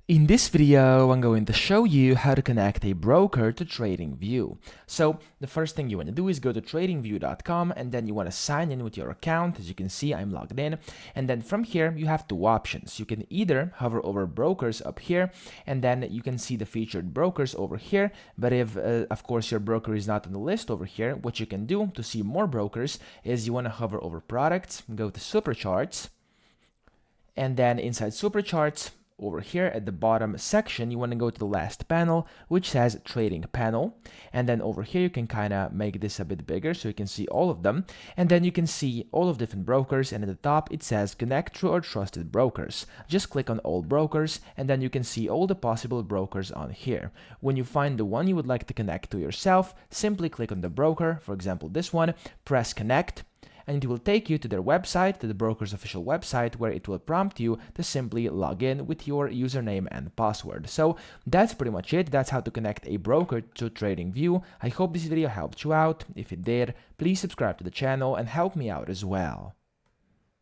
In this video, I'm going to show you how to connect a broker to TradingView. So the first thing you want to do is go to tradingview.com and then you want to sign in with your account. As you can see, I'm logged in. And then from here, you have two options. You can either hover over brokers up here and then you can see the featured brokers over here. But if, of course, your broker is not on the list over here, what you can do to see more brokers is you want to hover over products, go to super charts, and then inside super charts, over here at the bottom section, you want to go to the last panel, which says trading panel. And then over here, you can kind of make this a bit bigger so you can see all of them. And then you can see all of different brokers. And at the top, it says connect to or trusted brokers. Just click on all brokers, and then you can see all the possible brokers on here. When you find the one you would like to connect to yourself, simply click on the broker, for example, this one, press connect, and it will take you to their website, to the broker's official website, where it will prompt you to simply log in with your username and password. So that's pretty much it. That's how to connect a broker to TradingView. I hope this video helped you out. If it did, please subscribe to the channel and help me out as well.